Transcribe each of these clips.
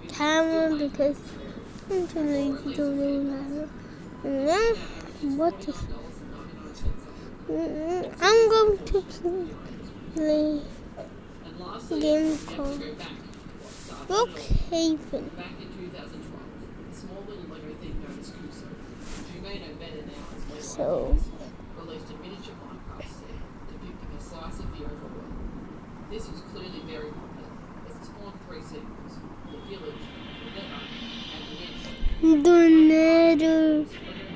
Time because I'm too lazy to do that. What is? I'm going to play a game called Brookhaven. So. Released a miniature Minecraft set depicting a slice of the overworld. This was clearly very popular as it spawned 3 sequels: the village, the nether, and the nether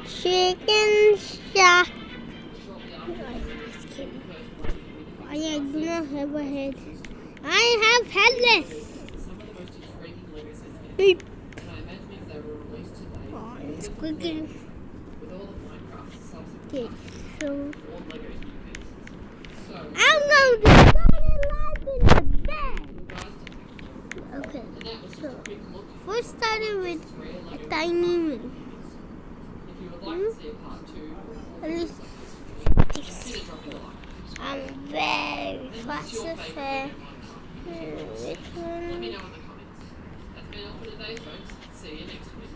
chicken shack. I do not have a head. I have headless. Beep. Oh, it's clicking. Okay, so I'm going to start it live in the bed. Okay, so first starting with a tiny one. At least I'm very fast and fair. Let me know in the comments. That's been all for today, folks. See you next week.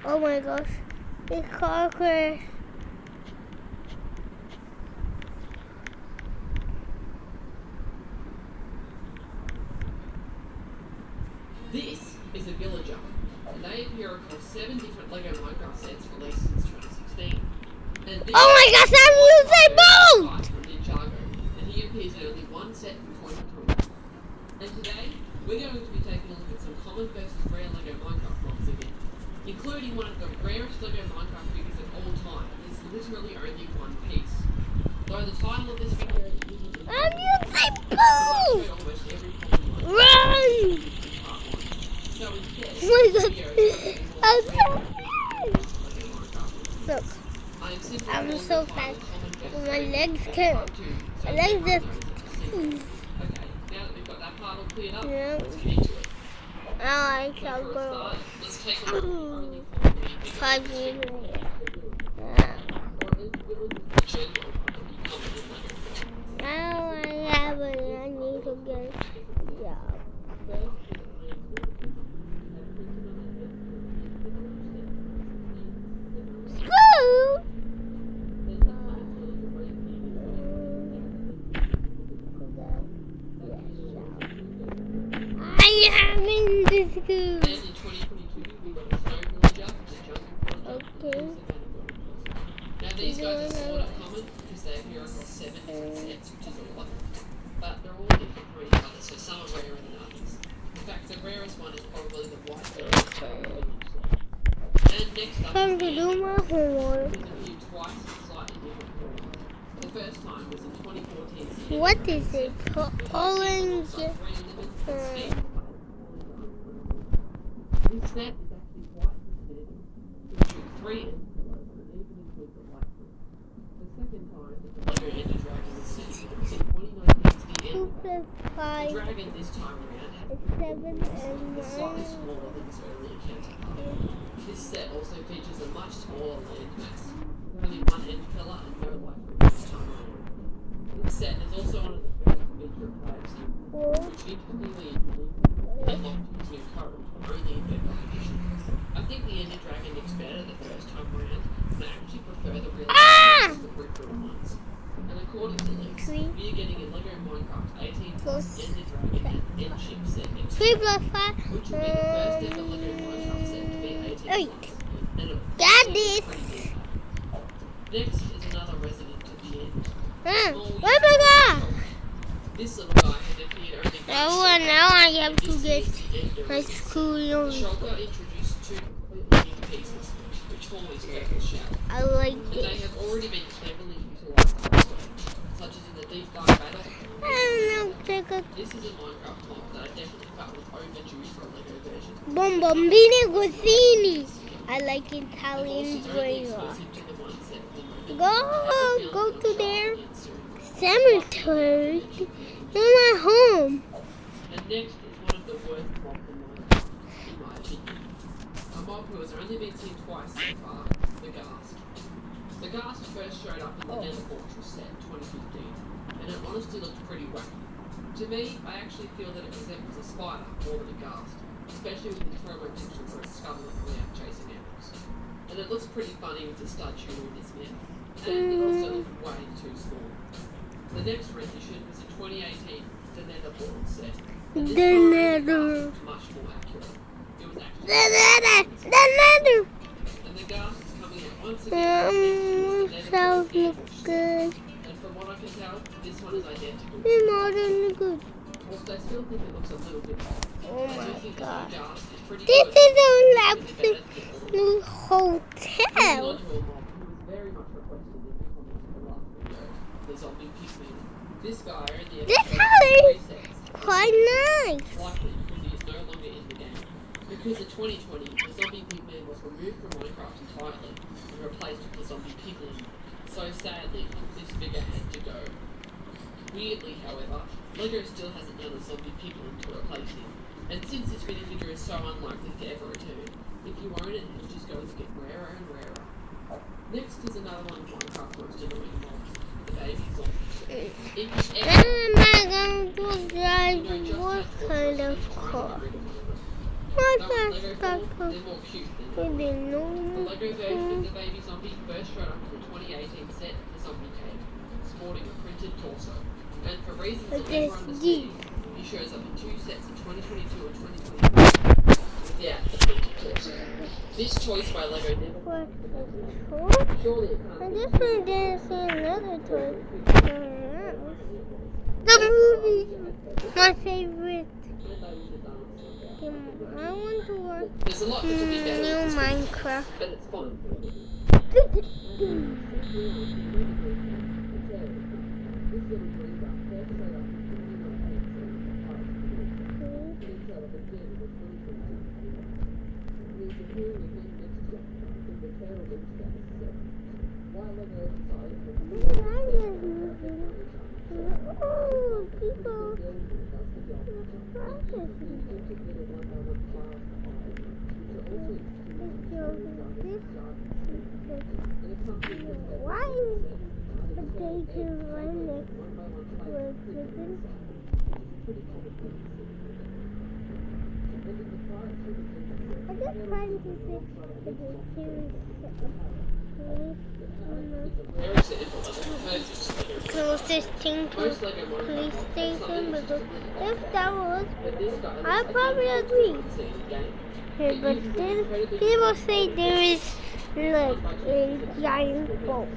Oh my gosh, it's car crash. This is a villager, and they appear across 7 different LEGO Minecraft sets released since 2016. And Oh my gosh, I'm using both! And he appears in only one set from 2020. And today, we're going to be taking a look at some common versus rare LEGO Minecraft mobs again, including one of the rarest LEGO Minecraft figures of all time. It's literally only one piece. Though the title of this video is I'm using both! almost every common one. Run! So instead, Oh my god, I'm so fast! Look, I'm so fast. My legs can't. My legs just. Okay, now that we've got that part all cleared up, Yeah. let's get into it. Now I So shall for a go. start, let's take a look at the only common big 5 years in here. Now I have it. I need to get a job. School! I am in the school. Okay. Now these guys are sort of common because they appear across 7 different sets, which is a lot. But they're all different from each other, so some are rarer than others. In fact, the rarest one is probably the white village. And next up, Time to do my homework. appeared twice in slightly different forms. The first time was in 2014. What is it? Orange. This set is actually quite standard, featuring 3 envelopes that even include the light blue. The second time that the LEGO Ender Dragon was seen was in 2019 to the end. 2 plus The 5 dragon this time around had is 7 and a slightly 9. smaller than its earlier counterpart. This set also features a much smaller land mass, with only 1 end pillar and no light blue this time around. This set is also one of the first to feature a fire stick, which interestingly unlocked using a current only in bedrock conditions. I think the Ender Dragon looks better the first time around, and I actually prefer the real the brick built ones. And according to leaks, we're getting a LEGO Minecraft 18 plus Ender Dragon and End Ship set next 3 plus 5. which will be the first ever LEGO Minecraft set to be 18 8. plus. And it'll Got be this. pretty good. Next is another resident of the end. Where am I? This little guy has appeared only once. Now I have to This get is the Ender my Resident. school The on. shulker introduced 2 completely new pieces, which form his purple shell. I like And they this. have already been cleverly utilised elsewhere, such as in the Deep Dark Battle. This is a Minecraft mob that I definitely felt was overdue for a LEGO version. Bombini Guzzini. I like Italian It's only graveyard. exclusive to the one set for the moment. Go to their cemetery in my home. And next is one of the worst mobs in my opinion. mob who has only been seen twice so far, the Ghast. The Ghast first showed up in the Nether Fortress set 2015, and it honestly looked pretty wacky. To me, I actually feel that it resembles a spider more than a Ghast, especially with the promo picture where it's scuttling out chasing animals. And it looks pretty funny with the stud shooter in its mouth, and it also looked way too small. The next rendition was in 2018, the Nether Portal set. And this time, was much more accurate. It was actually and the Ghast is coming out once again. Sounds good. And from what I can tell, this one is identical. Good. Also, I still think it looks a little bit off. Oh I my do think god. the Ghast is pretty This good. is a It's lovely new hotel. Moving on to a mob who was very much requested in the comments of the last video, the zombie pigman. This guy only This ever house played is 3 sets. quite nice. Likely because he is no longer in the game. Because in 2020, the zombie pigman was removed from Minecraft entirely and replaced with the zombie piglin. So sadly, this figure had to go. Weirdly, however, LEGO still hasn't done a zombie piglin to replace him. And since this minifigure is so unlikely to ever return, if you own it, it just goes to get rarer and rarer. Next is another one of Minecraft's most annoying mobs, the baby zombie. In this Then era, am I going to drive what kind of car? What kind of car? they're more cute than I the didn't know. LEGO version of the baby zombie first showed up in the 2018 set of the Zombie Cave, sporting a printed torso. And for reasons that never understand, he shows up in 2 sets in 2022 and 2023 without the printed torso. This choice by LEGO never What is it? surely it I can't be just didn't see another toy. The movie, my favorite. I want to watch There's a lot that could be better with this one, Minecraft. but it's fun. Oh, people. Why is the danger right next to a prison? I just trying to see the danger closest thing to police station, because if that was, I probably agree. Okay, but then people say there is like a giant boat.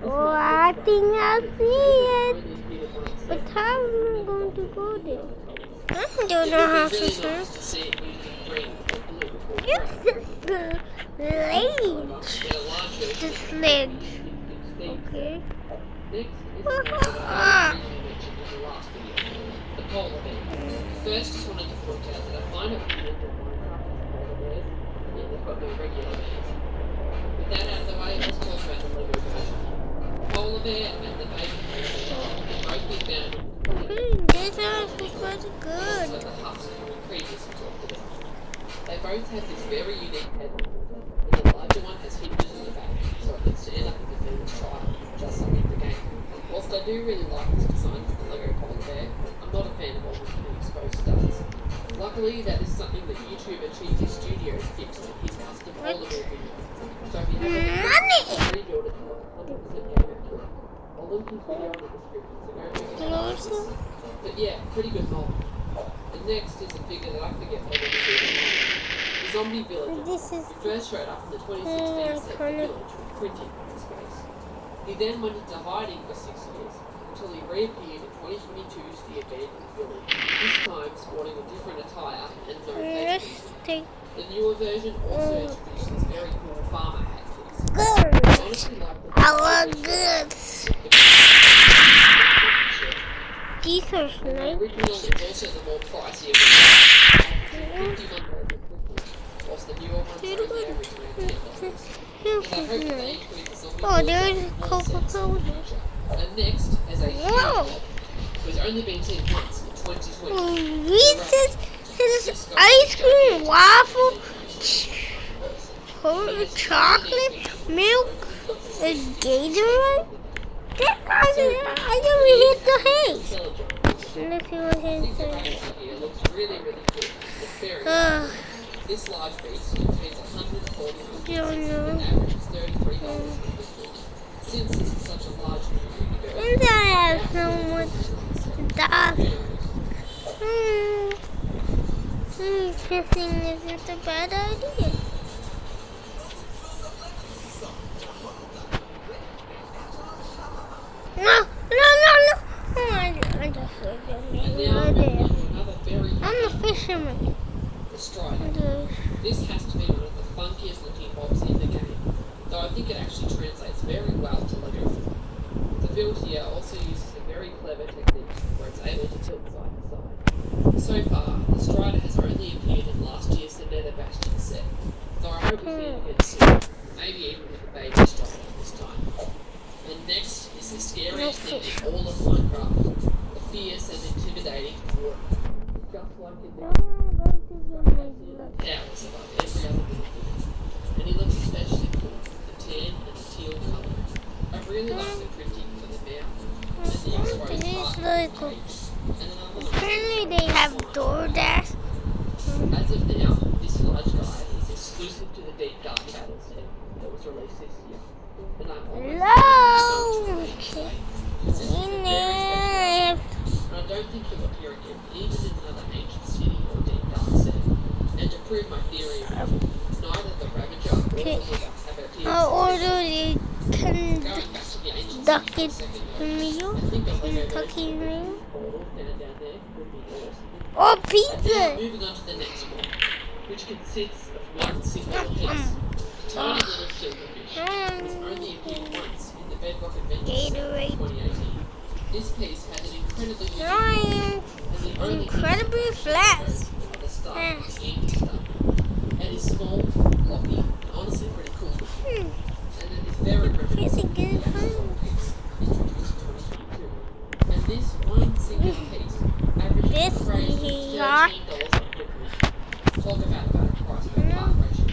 Oh, I think I see it. But how am I going to go there? I don't know how to swim. Use the sledge. Okay. The polar bear. First, just wanted to point out that I find it weird that Minecraft has polar bears, yet they've got no regular bears. With that out of the way, let's talk about the LEGO version. Polar bear and the baby bear can both be found in This house is quite good. also the husk we previously talked about. They both have this very unique head motor, and the larger one has hinges in the back, so it can stand up and defend its child, just like in the game. Whilst I do really like this design for the LEGO polar bear, I'm not a fan of all the exposed studs. Luckily, that is something that YouTuber Cheesy Studios fixed in his custom polar bear video. So if you have a rebuild it to look 100% game accurate, I'll link his video in the description, so go check it out. But yeah, pretty good mold. And next is a figure that I forget what it is. The Zombie Villager. This is He first showed up in the 2016 set The Village with printing on his face. He then went into hiding for 6 years, until he reappeared in 2022's The Abandoned Village, this time sporting a different attire and no face paint. The newer version also introduced this very cool farmer hat piece. good. I honestly like the I love good. These are The nice. original is also the more pricey of the $51 whilst the newer ones are only average around $10. And I hope that they include the zombie Oh, builder there's and more sets in the Coca-Cola. future. And next, as a huge Wow. mob, who has only been seen once in 2020. Reese's ice cream waffle. Cola, chocolate, milk, a Gatorade. I don't hit the haze. Let's see what's inside. It looks really, really good. It's very This large beast contains 140 don't know. and averages $33 per foot. Since this is such a large community, And I have so much stuff. Fishing isn't a bad idea. No. Oh, I just I'm the fisherman. the strider. This has to be one of the funkiest looking mobs in the game, though I think it actually translates very well to Lego. The build here also uses a very clever technique where it's able to tilt side to side. So far, the strider has only appeared in last year's The Nether Bastion set, though I hope we see it again soon, maybe even with a baby strider this time. And next is the scariest thing in all of Minecraft, the fierce and intimidating water. Just like in the towers above every other building. And he looks especially cool with the tan and the teal colour. I really like the printing for the mouth and the exposed part of the face. And another one. Apparently they have DoorDash. As of now, this large guy is exclusive to the Deep Dark Battle set that was released this year. And I'm almost Hello. It's very special. And I don't think he'll appear again, even in another ancient city or Deep Dark set. And to prove my theory, neither the Ravager or the Wither have appeared. Order the Going back to the ancient Kentucky city for a second, meal. I think a Lego Kentucky version meal. of the portal down there would be awesome. Oh, And now pizza. moving on to the next one, which consists of one single piece. Tiny little silverfish. It's only appeared once in the Bedrock Adventures set Gatorade. in 2018. This piece had an incredibly unique Giant, and the only incredibly piece flat. at the start of the anti-stuff. And it's small, floppy, and honestly pretty cool. And it is very reminiscent It's a of the good actual one. piece introduced in 2022. And this one single piece averages This a crazy here. $13 on Bitcoin. Talk about a price per part ratio.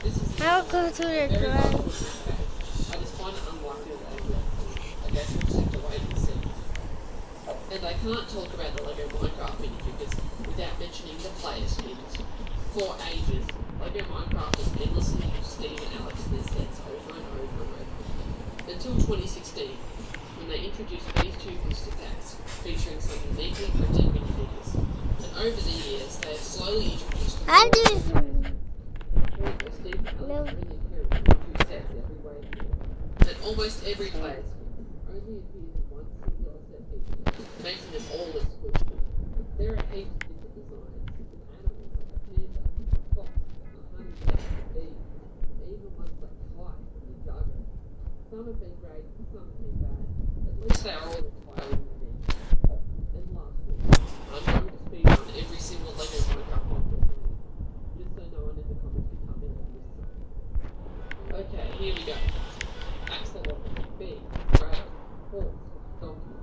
This is I'll go to the very drive. valuable to I just find it unlikely that they will. I guess we'll just have to wait and see. And I can't talk about the Lego Minecraft minifigures without mentioning the player skins. For ages, Lego Minecraft has endlessly used Steve and Alex in their sets over and over and over. Until 2016, when they introduced these two booster packs, featuring some uniquely printed minifigures. And over the years, they have slowly introduced I do. Steve and Alex really appear in two sets every way. And almost every player skin only appears in one singular set piece, making them all exclusive. There are heaps of different designs, from animals like a panda, a fox, a honeybee, a bee, and even ones like Kite from Ninjago. Some have been great, some have been bad. At least they are all entirely unique. And lastly, I'm going to speed on every single Lego Minecraft model, just so no one in the comments can tell me that I missed something. Okay, here we go. Axolotl, bee, rabbit, horse, donkey.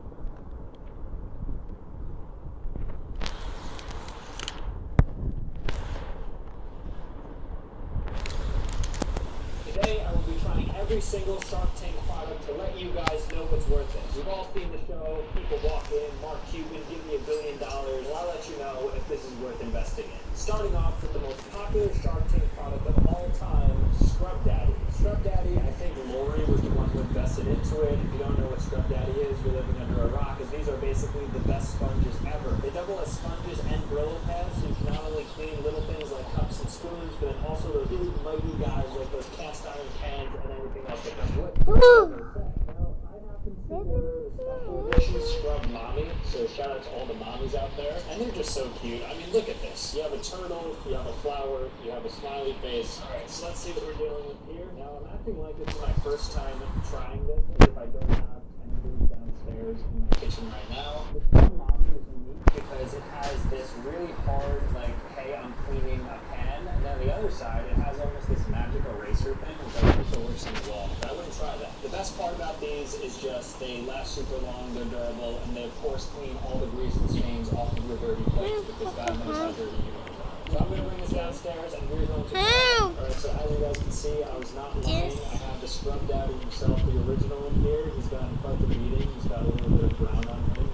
Today I will be trying every single Shark Tank product to let you guys know what's worth it. We've all seen the show, people walk in, Mark Cuban, give me $1 billion, well I'll let you know if this is worth investing in. Starting off with the most popular Shark Tank product of all time, Scrub Daddy. Scrub Daddy, I think Lori was the one who invested into it. If you don't know what Scrub Daddy is, you're living under a rock, because these are basically the best sponges ever. They double as sponges and Brillo pads, so you can not only clean little things like cups and spoons, but then also those big mighty guys like those cast iron pans and everything else that comes with it. Now, I happen to order a special edition Scrub Mommy, so shout out to all the mommies out there. And they're just so cute. I mean, look at this. You have a turtle, you have a flower, you have a smiley face. Alright, so let's see what we're dealing with here. Now, I'm acting like this is my first time trying this, as if I don't have any food downstairs in my kitchen right now. The Scrub Mommy is unique because it has this really hard, like, hey, I'm cleaning a pan, and then the other side, it has almost this magic eraser pen, which I think works in the wall. But I wouldn't try that. The best part about these is just they last super long, they're durable, and they of course clean all the grease and stains off of your dirty plates, because God knows how dirty you are. So I'm going to bring this downstairs, and we're going to try it. Alright, so as you guys can see, I was not lying. I have the Scrub Daddy himself, the original in here. He's gotten quite the beating. He's got a little bit of brown on him.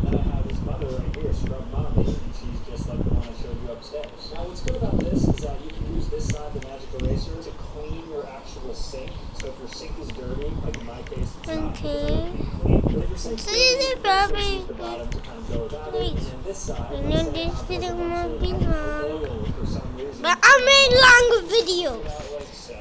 Then I have his mother right here, Scrub Mommy, and she's just like the one I showed you upstairs. Now what's good about this is that you can use this side, the magic eraser, to clean your actual sink. So if your sink is dirty, like in my case, it's not. Okay. But if your sink's So dirty, this is you probably use the bottom to kind of go about it. And then this side, I let's know say this I have video a bunch won't of be long, oil for some reason. but I made longer videos. Like so.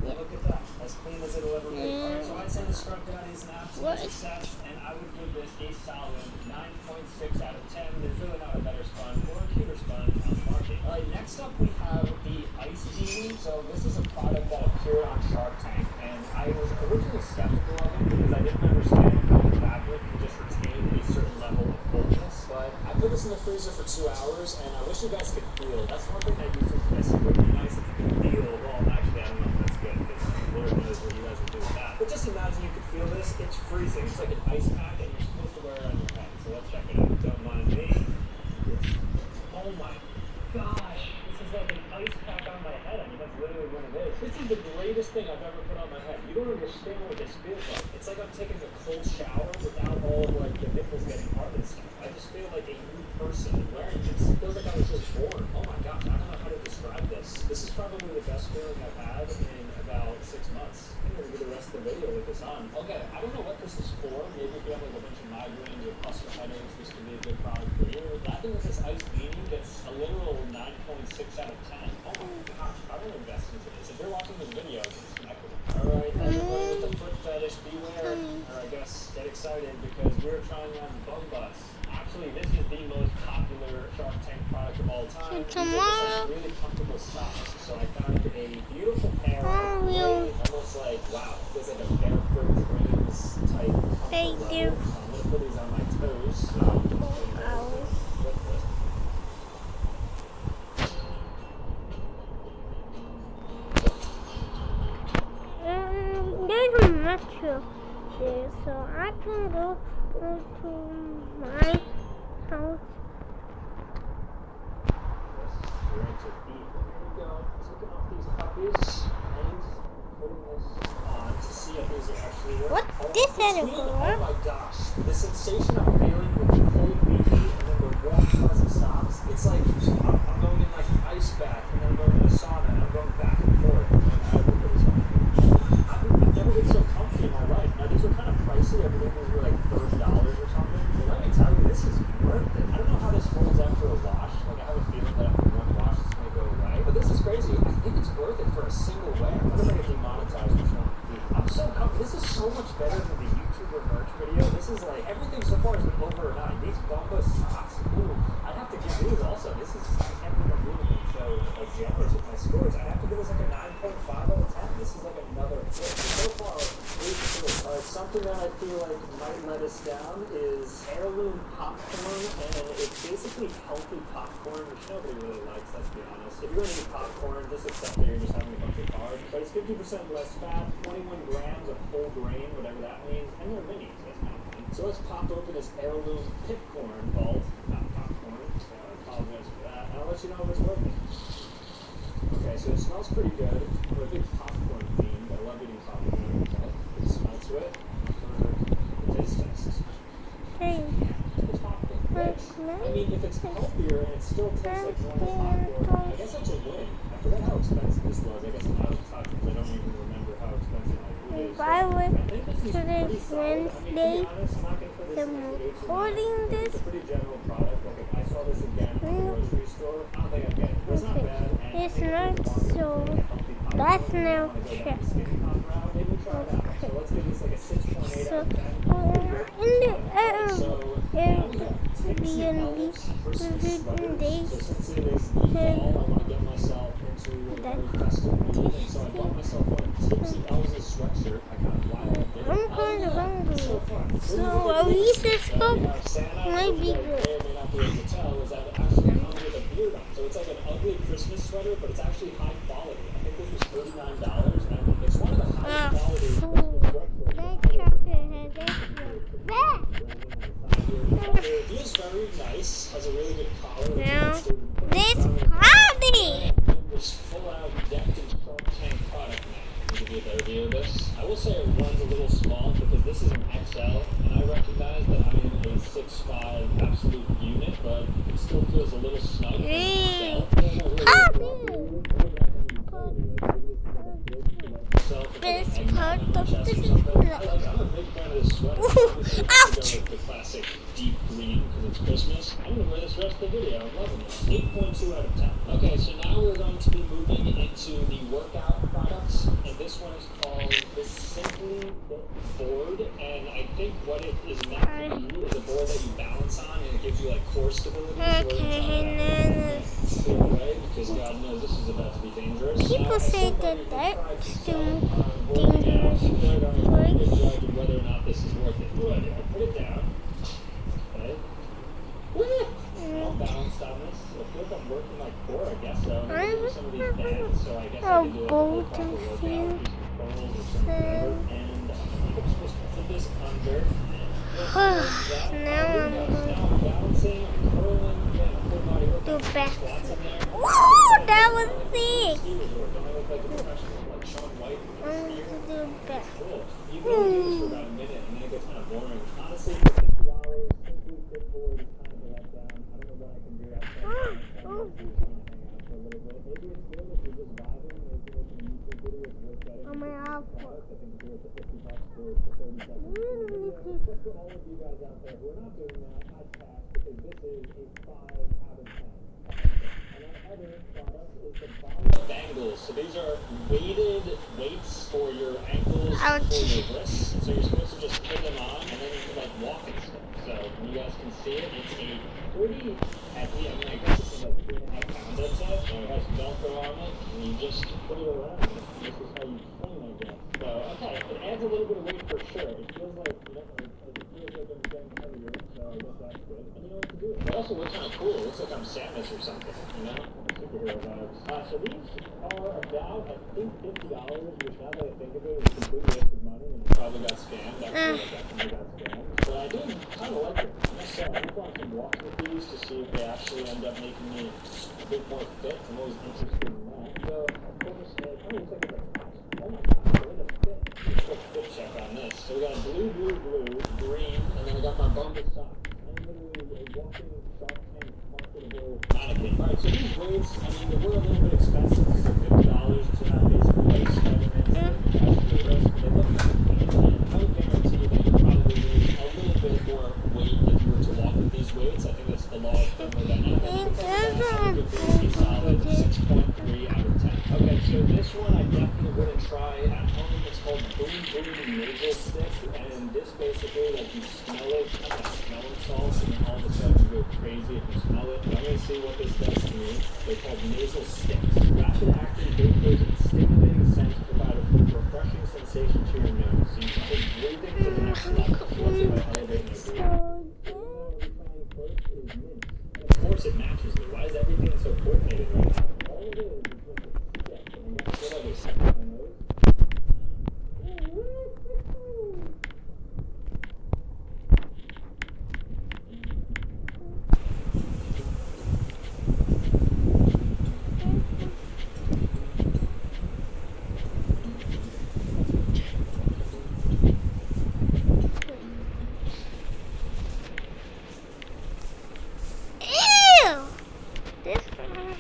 Look at that. As clean as it'll ever be. Alright, so I'd say the Scrub Daddy is an absolute success, and I would give this a solid 9.6 out of 10. There's really not a better sponge or a cuter sponge on the market. Alright, next up we have the Ice Genie. So this is a product that appeared on Shark Tank, and I was originally skeptical of it because I didn't understand how the fabric can just retain a certain level of coldness. But I put this in the freezer for 2 hours, and I wish you guys could feel. That's one thing that YouTube's missing. It would be nice if you could feel. Well, actually, I don't know if that's good because Lord knows what you guys would do with that. But just imagine you could feel this. It's freezing. It's like an ice pack, and you're supposed to wear it on your head. So let's check it out. Don't mind me. Oh my gosh. This is like an ice pack on my head. I mean, that's literally what it is. This is the greatest thing I've ever put on my head. You don't understand what this feels like. It's like I'm taking a cold shower without all of like the nipples getting hard and stuff. I just feel like a new person wearing this. It feels like I was just born. Oh my gosh, I don't know how to describe this. This is probably the best feeling I've had in about 6 months. I'm gonna do the rest of the video with this on. Okay, I don't know what this is for. Maybe if you have like a bunch of migraines or cluster headaches, this could be a good product for you. But I think with this Ice Genie gets a literal 9.6 out of 10. Oh my gosh, I want to invest into this. If you're watching this video, disconnect with it. Alright, everybody with the foot fetish, beware. Or I guess get excited because we're trying on Bum Bus. Actually, this is the most popular Shark Tank product of all time. These are just like really comfortable socks. So I found a beautiful pair of really almost like, wow, feels like a barefoot dreams type comfort level. So I'm going to put these on my toes. There's a metro there, so I can go to my house. We're into feet. Here we go. Taking off these puppies and putting this on to see if these are actually working. What this is for? Oh my gosh. The sensation I'm feeling with the cold BB and then the warm fuzzy socks, it's like I'm going in like an ice bath and then I'm going in a sauna and I'm going back and forth. And I look at this one. I've never been so comfy in my life. Now these were kind of pricey. I believe these were like $30 or something. But let me tell you, this is worth it. I don't know how this holds after a wash. Like I have a feeling that after one wash this may go away. But this is crazy. I think it's worth it for a single wear. I wonder if I get demonetized or something. I'm so comfy. This is so much better than the YouTuber merch video. This is like everything so far has been over a 9. These Bumba socks. Ooh, I'd have to give these also. This is I can't believe I'm being so like generous with my scores. I'd have to give this like a 9.5 out of 10. This is like another hit. So far, something that I feel like might let us down is heirloom popcorn, and it's basically healthy popcorn, which nobody really likes, let's be honest. If you're gonna eat popcorn, just accept that you're just having a bunch of carbs. But it's 50% less fat, 21 grams of whole grain, whatever that means, and they're minis, that's kind of fun. So let's pop open this heirloom pipcorn ball, not popcorn, so I apologize for that, and I'll let you know if it's working. Okay, so it smells pretty good. We're a big popcorn fiend. I love eating popcorn. Okay, let's smell to it for the taste test. Hey, It's popcorn. I mean, if it's healthier and it still tastes like normal popcorn, I guess that's a win. I forgot how expensive this was. I guess I'm out of touch because I don't even remember how expensive my food is. if I went I think this is to pretty this solid. I mean, to be Wednesday, honest, I'm not going to put this I'm in the 8 to 9. recording It's a pretty general product. Like if I saw this again at the grocery store, I don't think I'd get it. It's not bad. And it's not so. That's now check. Maybe try it out. So let's give this like a 6.8 So, out of 10. in the So now we have Tipsy Elves Christmas sweaters. So since it is the fall, I want to get myself into a very festive mood. And so I bought myself one Tipsy Elves sweatshirt. I got a while ago. I'm kind of hungry. So fun. So, a recess might be good. May or may not be able to tell is that it actually comes with a beard on. So it's like an ugly Christmas sweater, but it's actually high quality. I think this was $39, and it's one of the highest quality Christmas sweatshirts. That chocolate has that. It feels very nice, has a really good collar. Now, this party. It was full out decked in Okay, so now we're going to be moving into the workout products, and this one is called the Simply Fit board, and I think what it is meant to be is a board that you balance on, and it gives you like core stability. Okay, Right? Because God knows this is about to be dangerous. people say that that's the dangerous They're going to place. judge whether or not this is worth it. Good. Put it down. Okay. I'm balanced on this. I feel like I'm working my core, I guess so. I'm doing some of these bands, so I guess I can do like a full proper workout, use controls or something whatever. And I think I'm supposed to put this under. Now I'm going Now I'm balancing, I'm curling, getting a full body workout. to do back. Squats in there. Whoa, that was sick. Don't I look like a professional like Shaun White? I'm going to do back. Cool. You can only do this for about a minute, and then it gets kind of boring. Honestly, for $50, Simply Fit board is kind of a letdown. I don't know what I can do outside of that. I'm just trying to hang out for a little bit. Maybe it's good if you're just vibing, maybe like a YouTube video is worth getting. Oh my God. I think it's worth the $50 for 30 seconds. But for all of you guys out there who are not doing that, I'd pass because this is a 5 out of 10. And our other product is the bottom bangles. So these are weighted weights for your ankles and for your wrists. So you're supposed to just put them on and then you can like walk and stuff. So when you guys can see it, it's a pretty heavy. I mean, I guess this is like 3.5 pounds, I'd say. So it has Velcro on it, and you just put it around. This is how you train, I guess. So okay, it adds a little bit of weight for sure. It feels like it feels like I'm getting heavier. So I guess that's good. And you know what to do. It also looks kind of cool. It looks like I'm Samus or something. You know, superhero vibes. So these are about I think $50, which now that I think of it, is a complete waste of money, and it probably got scammed. I feel like definitely got scammed. But I do kind of like it. So I'm going to walk with these to see if they actually end up making me a bit more fit. I'm always interested in that. So of course, it kind of looks like it's a patch. Oh my God, what a fit. Quick fit check on this. So we got blue, green, and then I got my bumper socks. I'm literally a walking Shark Tank marketable mannequin. Alright, so these weights, I mean, they were a little bit expensive for $50, so now basically like Spider-Man's the rest, but they look nice. And I would guarantee that you probably lose a little bit more weight if you were to walk with these weights. I think that's the law of thermodynamics. A solid 6.3 out of 10. Okay, so this one I definitely wouldn't try at home. It's called Boom Boom Nasal Stick, and this basically, like, you smell it, kind of like smelling salts, and then all of a sudden you go crazy if you smell it. I'm going to see what this does to me. They're called nasal sticks. Rapid acting vapors and stimulating scents provide a refreshing sensation to your nose, so you can take breathing to the next level. So let's see if I elevate my breathing. Of course it matches me. Why is everything so coordinated right now? All it is just a stick. And that's what I do. Stick my nose.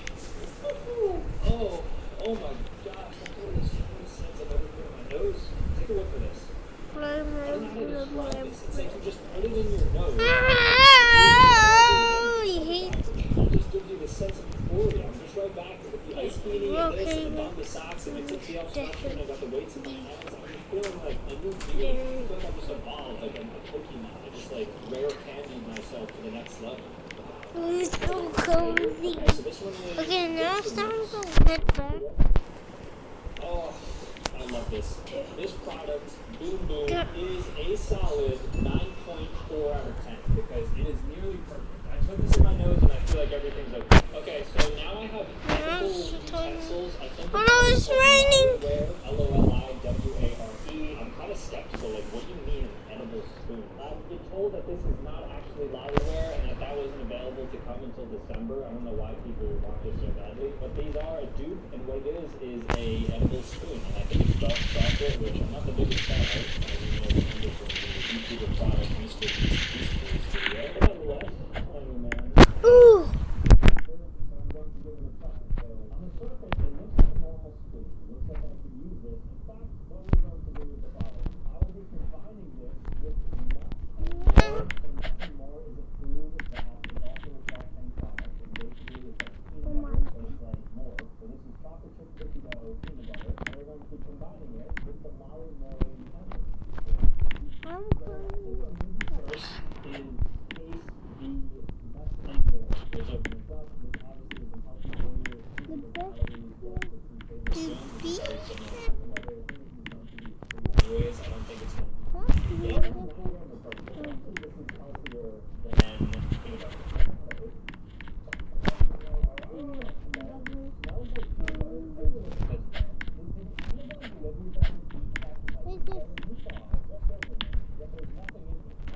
Oh my gosh, that's one of the strongest scents I've ever put in my nose. Take a whiff of this. I don't know how to describe this. It's like you just put it in your nose. It just gives you the sense of euphoria. I'm just right back to the ice beanie and this and the bumper socks and it's a special and I got the weights in my hands. I'm just feeling like a new being. I feel like I just evolved like a Pokemon. I just like rare candied myself to the next level. It's so cozy. Okay, so this one is Okay, now it's time to head back. Oh, I love this. This product, Boom Boom, is a solid 9.4 out of 10 because it is nearly perfect. I put this in my nose and I feel like everything's okay. Okay, so now I have edible utensils. I think Oh no, it's raining. Loware. I'm kind of skeptical. Like, what do you mean an edible spoon? I've been told that this is not actually Loware and that wasn't available to come until December. I don't know why people want this so badly, but these are a dupe, and what it is a edible spoon. And I think it's dark chocolate, which I'm not the biggest fan of. I mean, you know, from the YouTuber product, Mr. Beast video. But nonetheless, Ooh. Anyways, I don't think it's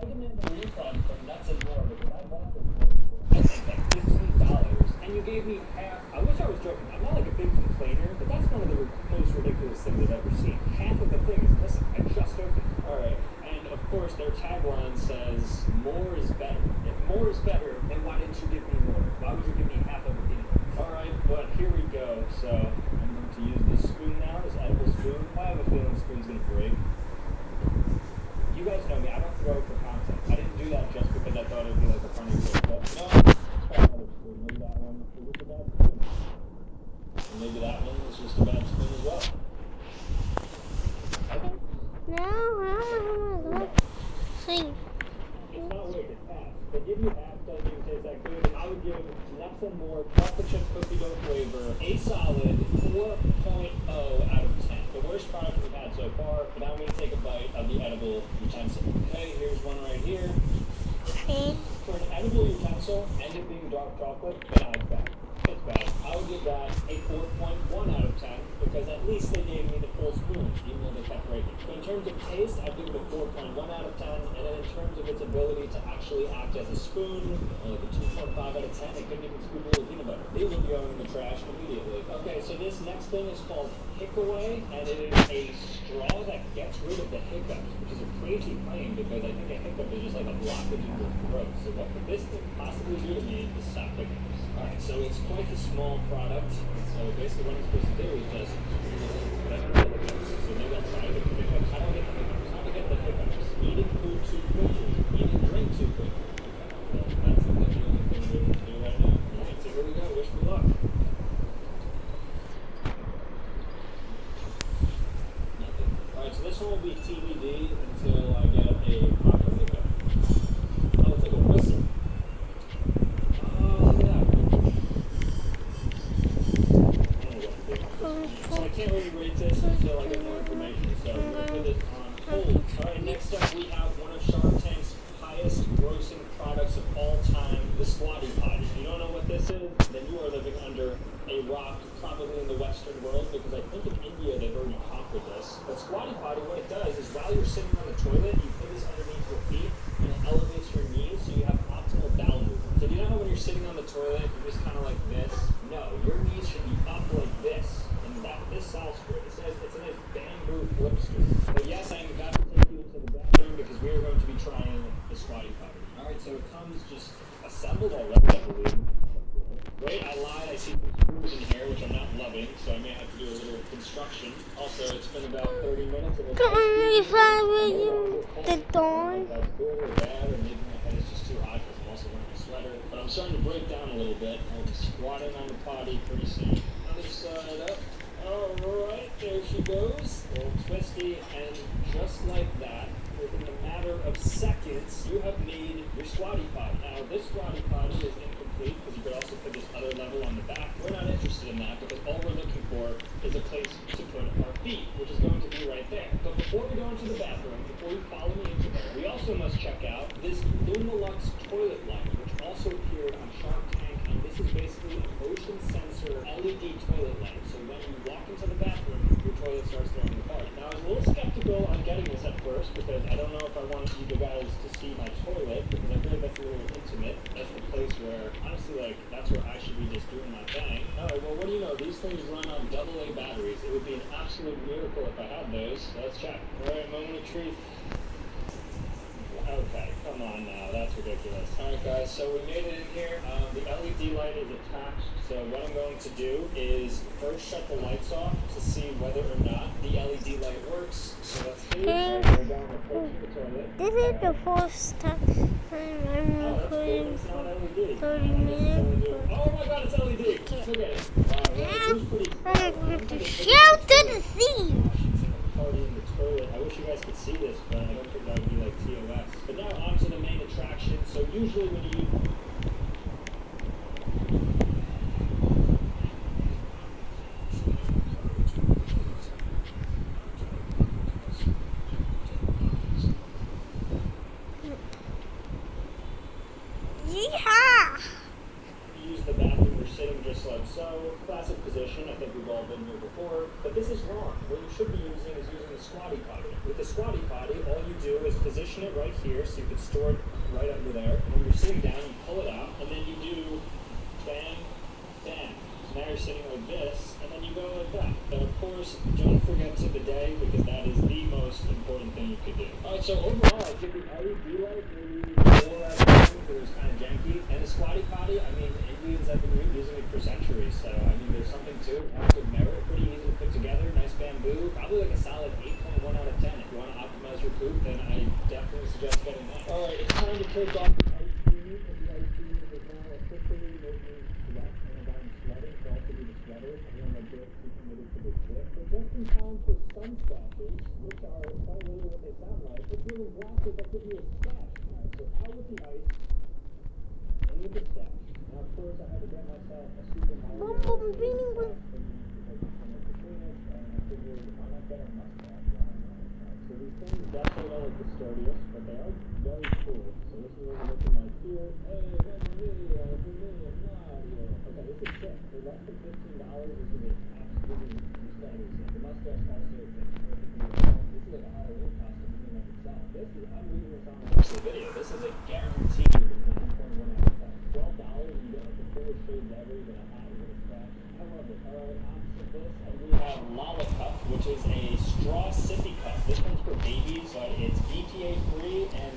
I demand a refund from Nuts and More because I bought this for I think like $15 and you gave me half. I wish I was joking. I'm not like a big complainer, but that's one of the most ridiculous things I've ever seen. Half of the thing is missing. I just opened it. Alright, and of course their tagline says more is better. If more is better, then why didn't you give me more? Why would you give me half of it anyway? Alright, but here we go. So I'm going to use this spoon now, this edible spoon. I have a feeling the spoon's gonna break. You guys know me, I don't throw for content. I didn't do that just because I thought it would be like a funny joke, but no, let's try another spoon. Maybe that one was just a bad spoon. And maybe that one was just a bad spoon as well. Now, see. It's not weird, it's half. They give you half, doesn't even taste that good. And I would give Nuts and More chocolate chip cookie dough flavor a solid 4.0 out of 10. The worst product we've had so far, but now I'm going to take a bite of the edible utensil. Okay, here's one right here. For an edible utensil and it being dark chocolate, yeah, it's bad. It's bad. I would give that a 4.1 out of 10 because at least they gave me the full spoon, even though they kept breaking. So in terms of taste, I'd give it a 4.1 out of 10, and then in terms of its ability to actually act as a spoon, like a 2.5 out of 10. It couldn't even scoop a little peanut butter. These would be going in the trash immediately. Okay, so this next thing is called Hickaway, and it is a straw that gets rid of the hiccups, which is a crazy claim because I think a hiccup is just like a blockage in your throat. So what could this thing possibly do to me is stop hiccups? Alright, so it's quite a small product. So basically what I'm supposed to do is just whatever the hiccups. So maybe I'll try to get the hiccups. I don't get the hiccups. How to get the hiccups? Eating food too quickly. Eating drink too quickly. Okay, well, that's the only thing we can do right now. Alright, so here we go. Wish me luck. Nothing. Alright, so this one will be TBD until I get a proper hiccup. Oh, it's like a whistle. So I can't really rate this until I get more information, so I'm going to put it on hold. Alright, next up we have one of Shark Tank's highest grossing products of all time, the Squatty Potty. If you don't know what this is, then you are living under a rock, probably in the Western world, because I think in India they've already conquered this. But Squatty Potty, what it does is while you're sitting on the toilet, you put this underneath your feet, and it elevates your knees so you have optimal bowel movement. So do you know how when you're sitting on the toilet, you're just kind of like this? No, your knees should be up like this. This sounds great. It's a nice bamboo flip stool. But yes, I am about to take you to the bathroom because we are going to be trying the Squatty Potty. Alright, so it comes just assembled already, I believe. Wait, I lied. I see some screws in here, which I'm not loving, so I may have to do a little construction. Also, it's been about 30 minutes. The dawn. That's good or bad, or maybe my head is just too hot because I'm also wearing a sweater. But I'm starting to break down a little bit. I'll be squatting on the potty pretty soon. Other side up. Alright, there she goes. A little twisty, and just like that, within a matter of seconds, you have made your Squatty Potty. Now, this Squatty Potty is incomplete because you could also put this other level on the back. We're not interested in that because all we're looking for is a place to put our feet, which is going to be right there. But before we go into the bathroom, before you follow me into there, we also must check out this Luminolux toilet light, which also appeared on Shark Tank, and this is basically a motion sensor LED toilet light. So when you walk into the bathroom, your toilet starts throwing a party. Now, I was a little skeptical on getting this at first because I don't know if I want you guys to see my toilet because I feel like that's a little intimate. That's the place where, honestly, like, that's where I should be just doing my thing. Alright, well, what do you know? These things run on AA batteries. It would be an absolute miracle if I had those. So let's check. Alright, moment of truth. Okay, come on now, that's ridiculous. Alright guys, so we made it in here. The LED light is attached, so what I'm going to do is first shut the lights off to see whether or not the LED light works. So let's see. We're going to approach the toilet. This is the first time I'm recording for 30 minutes. Oh my god, it's LED! Look at it. Wow, well, I'm going to shout to the sea. Party in the toilet. I wish you guys could see this, but I don't think that would be like TOS. But now onto the main attraction. So usually when you classic position. I think we've all been here before, but this is wrong. What you should be using is using the squatty potty. With the squatty potty, all you do is position it right here, so you can store it right under there. And when you're sitting down, you pull it out, and then you do bam, bam. So now you're sitting like this, and then you go like that. And of course, don't forget to bidet, because that is the most important thing you could do. Alright, so overall, I give the LED light maybe 4 out of 10, because it was kind of janky. And the squatty potty, I mean, Indians have been using it for centuries, so I mean, there's something to it. Has good merit, pretty easy to put together, nice bamboo. Probably like a solid 8.1 out of 10. If you want to optimize your poop, then I definitely suggest getting that. Alright, it's time to take off the ice cream, because the ice cream is now officially making sweat, and I'm sweating, so I have to be the sweater. I don't want to get too committed to this trip. But just in time for sun splashes, which are quite literally what they sound like, it's little glasses that give you a splash. Alright, so out with the ice, in with the splash. Now, of course, I had to get myself a Super Mario. So these things, definitely not like the sturdiest, but they are very cool. So this is what we're looking like here. Hey, Mario. Okay, this is sick. For less than $15, this is an absolutely stunning set. The mustache also fits perfectly well. This is like a Halloween costume in and of itself. I'm leaving this on the rest of the video. This is a guaranteed 9.1 out of 10. $12, you get like the coolest shades ever. You get a hat, you get a scratch. I love it. Alright, on to this. And we have Lollipop, which is a straw sippy cup. This one's for babies, but it's BPA free and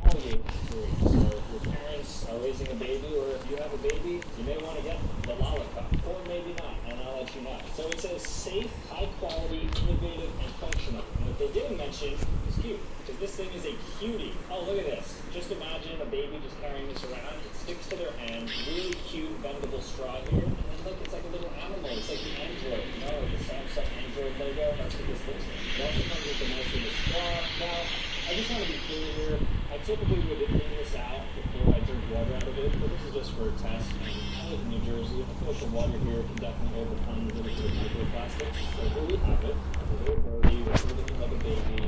Italian free. So if your parents are raising a baby, or if you have a baby, you may want to get the Lollipop. Or maybe not, and I'll let you know. So it says safe, high quality, innovative, and functional. And what they didn't mention is cute. Because this thing is a cutie. Oh, look at this. Just imagine a baby just carrying this around. It sticks to their hand. Really cute, bendable straw here. And then look, it's like a little animal. It's like the Android. You know, like the Samsung Android logo. That's what this looks like. It also comes with a nice little straw. Now, I just want to be clear here. I typically would clean this out before I drink water out of it, but this is just for a test. And I live in New Jersey. I feel like the water here can definitely overcome a little bit of microplastics. So here we have it. A little birdie. It's looking like a baby.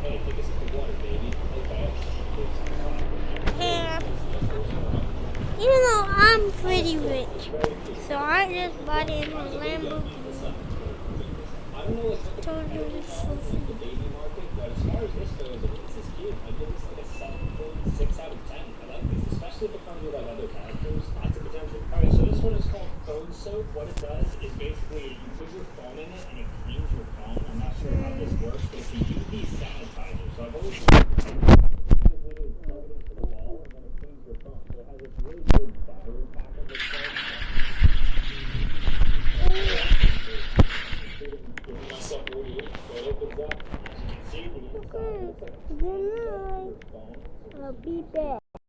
Hey, take a sip of water, baby. Okay. Yeah. Even though I'm pretty rich, so I just bought in a Lamborghini. I don't know what the baby market, but as far as this goes, this is cute. I give this like a 6 out of 10. I like this, especially if it comes with like other characters. Lots of potential. Alright, so this one is called phone soap. What it does is basically you put your phone in it and it cleans your phone. I'm not sure how this works, but it's a UV sanitizer. So I've always literally plug it into the wall and then it cleans your phone. So it has this really big battery pack on this phone. Myself radiation, so it opens up. As you can see, the inside looks like Good night. I'll be back.